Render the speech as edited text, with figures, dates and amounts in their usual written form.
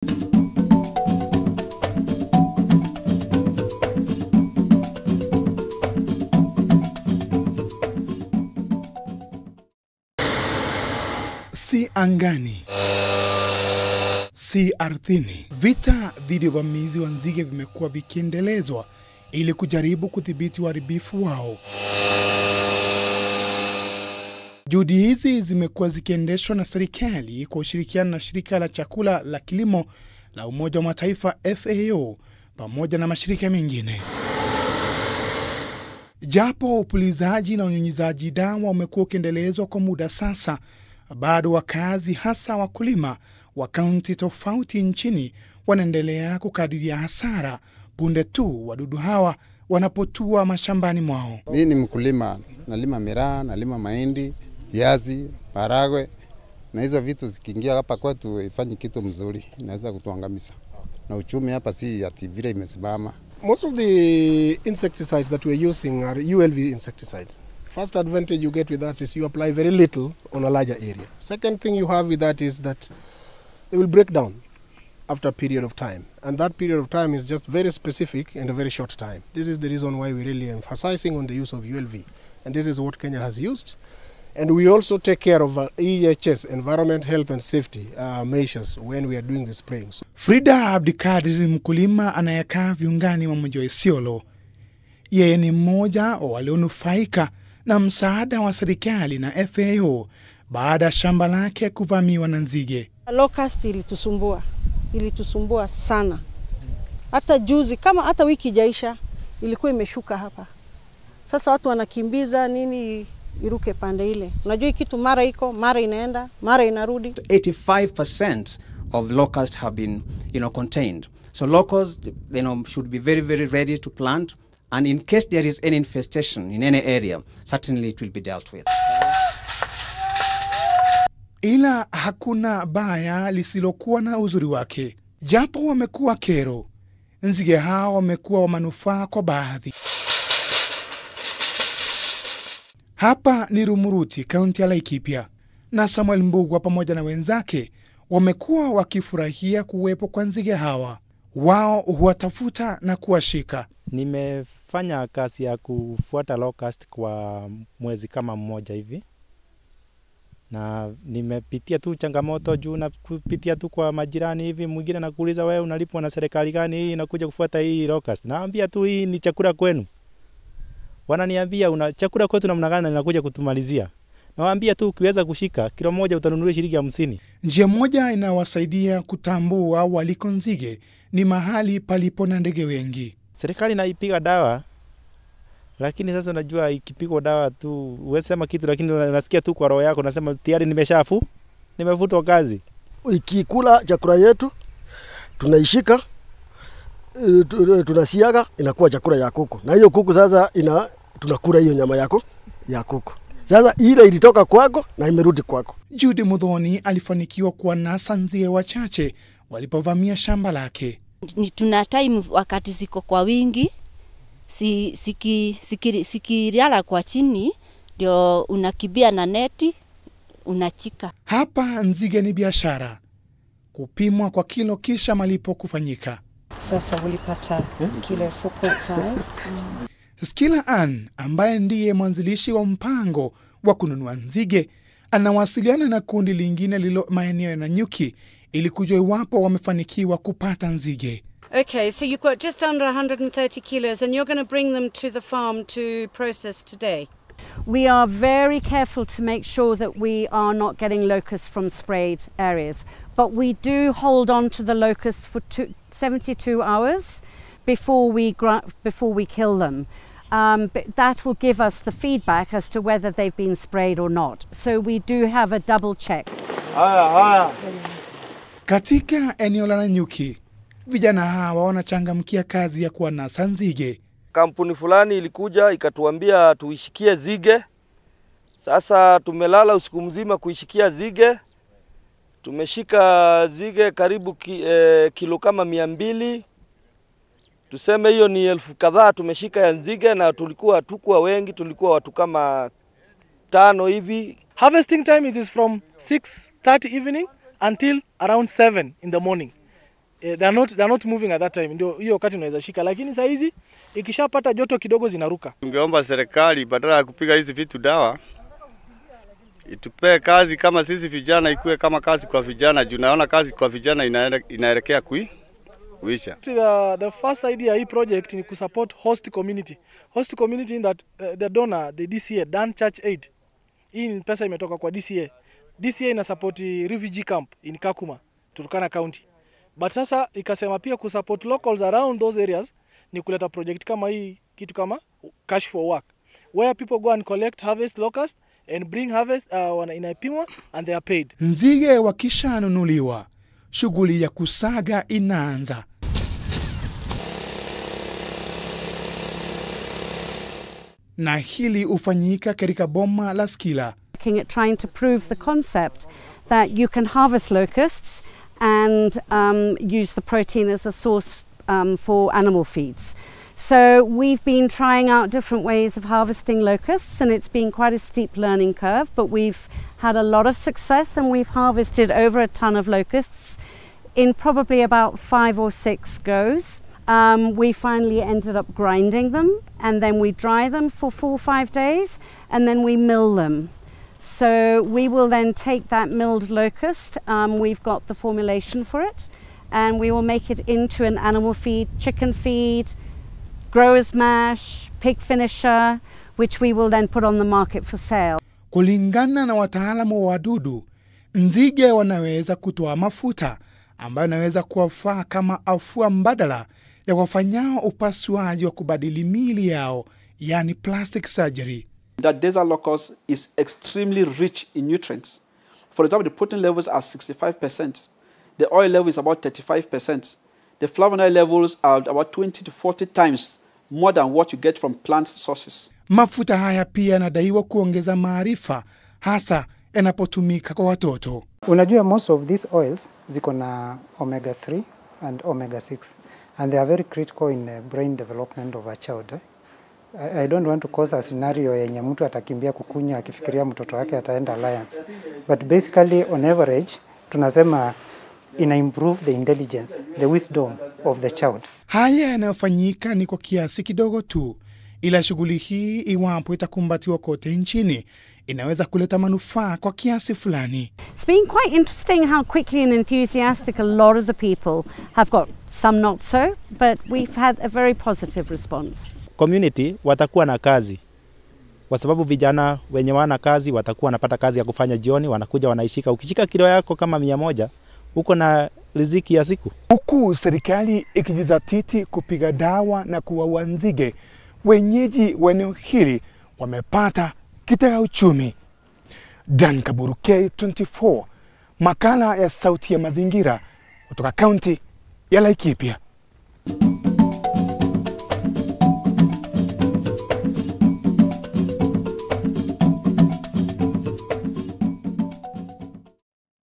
Si angani, si ardhini, vita dhidi ya uvamizi wa nzige vimekuwa vikiendelezwa ili kujaribu kudhibiti uharibifu wao. Juhudi hizi zimekuwa zikiendeshwa na serikali kwa ushirikiano na shirika la chakula la kilimo la Umoja wa Mataifa FAO pamoja na mashirika mengine. Japo upulizaji na unyunyizaji dawa umekuwa ukiendelezwa kwa muda sasa, bado wakazi hasa wakulima wa kaunti tofauti nchini wanaendelea kukadiria hasara punde tu wadudu hawa wanapotua mashambani mwao. Mimi ni mkulima, nalima miraa, nalima mahindi, viazi, maharagwe, na hizo vitu zikiingia hapa kwetu ifanye kitu mzuri, inaweza kutuangamiza. Na uchumi hapa si ati vile imesimama. Most of the insecticides that we're using are ULV insecticides. First advantage you get with that is you apply very little on a larger area. Second thing you have with that is that they will break down after a period of time. And that period of time is just very specific and a very short time. This is the reason why we're really emphasizing on the use of ULV. And this is what Kenya has used. And we also take care of EHS, environment, health and safety measures when we are doing the spraying. Frida Abdikadir mkulima anayekaa viungani mwa mji wa Isiolo. Yeye ni mmoja wa walionufaika na msaada wa serikali na FAO baada ya shamba lake kuvamiwa na nzige. Locust ilitusumbua sana. Hata juzi kama hata wiki jaisha ilikuwa imeshuka hapa. Sasa watu wanakimbiza nini iruke pande ile. Unajua kitu mara iko, mara inaenda, mara inarudi. 85% of locusts have been, contained. So locusts, should be very, very ready to plant. And in case there is any infestation in any area, certainly it will be dealt with. Ila hakuna baya lisilokuwa na uzuri wake. Japo wamekuwa kero, nzige hao wamekuwa wa manufaa kwa baadhi. Hapa ni Rumuruti, kaunti ya Laikipia, na Samuel Mbugwa pamoja na wenzake wamekuwa wakifurahia kuwepo kwa nzige hawa. Wao huwatafuta na kuwashika. Nimefanya kazi ya kufuata locust kwa mwezi kama mmoja hivi. Na nimepitia tu changamoto juu na kupitia tu kwa majirani hivi, mwingine anakuuliza wewe unalipwa na serikali gani hii inakuja kufuata hii locust? Naambia tu hii ni chakula kwenu. Wananiambia una chakula kwetu namna gani na inakuja kutumalizia. Nawaambia tu ukiweza kushika kilo moja utanunua shilingi 50. Njia moja inawasaidia kutambua waliko nzige ni mahali palipo na ndege wengi. Serikali inaipiga dawa, lakini sasa unajua ikipigwa dawa tu wewe sema kitu lakini unasikia tu kwa roho yako unasema tayari nimefutwa kazi. Ikikula chakula yetu tunaishika, tunasiaga, inakuwa chakula ya kuku. Na hiyo kuku sasa tunakula hiyo nyama yako ya kuku. Sasa ile ilitoka kwako na imerudi kwako. Judy Mudhoni alifanikiwa kuwanasa nzige wachache walipovamia shamba lake. Tuna time wakati ziko kwa wingi, sikilala kwa chini, ndio unakibia na neti, unachika. Hapa nzige ni biashara. Kupimwa kwa kilo kisha malipo kufanyika. Sasa ulipata kilo 4.5. Skila Ann, ambaye ndiye mwanzilishi wa mpango wa kununua nzige, anawasiliana na kundi lingine lilo maeneo na nyuki ili kujua iwapo wamefanikiwa kupata nzige. Okay, so you've got just under 130 kilos and you're going to bring them to the farm to process today. We are very careful to make sure that we are not getting locusts from sprayed areas, but we do hold on to the locusts for 72 hours before we kill them. But that will give us the feedback as to whether they've been sprayed or not. So we do have a double check. Katika eneo la nyuki, vijana hawa wanachangamkia kazi ya kuwanasa nzige. Kampuni fulani ilikuja ikatuambia tuishikie zige. Sasa tumelala usiku mzima kuishikia zige. Tumeshika zige karibu kilo kama 200. Tuseme hiyo ni 1000 kadhaa tumeshika ya nzige, na tulikuwa wengi, tulikuwa watu kama 5 hivi. Harvesting time it is from 6:30 evening until around 7 in the morning. they're not moving at that time, ndio hiyo wakati unaweza shika, lakini saa hizi ikishapata joto kidogo zinaruka. Tungeomba serikali badala ya kupiga hizi vitu dawa itupee kazi kama sisi vijana, ikuwe kama kazi kwa vijana. Juu naona kazi kwa vijana inaelekea kuisha. The first idea hii project ni kusupport host community. Host community in that the donor, the DCA, Dan Church Aid. Hii ni pesa imetoka kwa DCA. DCA ina support refugee camp in Kakuma, Turkana County. But sasa ikasema pia kusupport locals around those areas ni kuleta project kama hii, kitu kama cash for work, where people go and collect harvest locust and bring harvest inaipimwa and they are paid. Nzige wakishanunuliwa, shughuli ya kusaga inaanza. Na hili ufanyika katika boma la Skila. Looking at trying to prove the concept that you can harvest locusts and use the protein as a source for animal feeds. So we've been trying out different ways of harvesting locusts, and it's been quite a steep learning curve, but we've had a lot of success, and we've harvested over a ton of locusts in probably about 5 or 6 goes. We finally ended up grinding them, and then we dry them for 4 or 5 days, and then we mill them. So we will then take that milled locust, we've got the formulation for it, and we will make it into an animal feed, chicken feed, grower's mash, pig finisher, which we will then put on the market for sale. Kulingana na wataalamu wa wadudu, nzige wanaweza kutoa mafuta ambayo yanaweza kuwafaa kama afua mbadala ya wafanyao upasuaji wa kubadili miili yao, yani plastic surgery. That desert locust is extremely rich in nutrients. For example, the protein levels are 65%. The oil level is about 35%. The flavonoid levels are about 20 to 40 times more than what you get from plant sources. Mafuta haya pia yanadaiwa kuongeza maarifa, hasa yanapotumika kwa watoto. Unajua, most of these oils ziko na omega 3 and omega 6, and they are very critical in the brain development of a child. I don't want to cause a scenario yenye mtu atakimbia kukunya akifikiria mtoto wake ataenda alliance. But basically on average tunasema ina improve the intelligence, the wisdom of the child. Haya yanayofanyika ni kwa kiasi kidogo tu, ila shughuli hii iwapo itakumbatiwa kote nchini inaweza kuleta manufaa kwa kiasi fulani. It's been quite interesting how quickly and enthusiastic a lot of the people have got. Some not so, but we've had a very positive response. Community watakuwa na kazi, kwa sababu vijana wenye wana kazi watakuwa wanapata kazi ya kufanya jioni, wanakuja wanaishika. Ukishika kilo yako kama 100, uko na riziki ya siku. Huku serikali ikijizatiti kupiga dawa na kuwaua nzige, wenyeji wa eneo hili wamepata kitega uchumi. Dan Kaburu, K24, makala ya Sauti ya Mazingira kutoka kaunti ya Laikipia.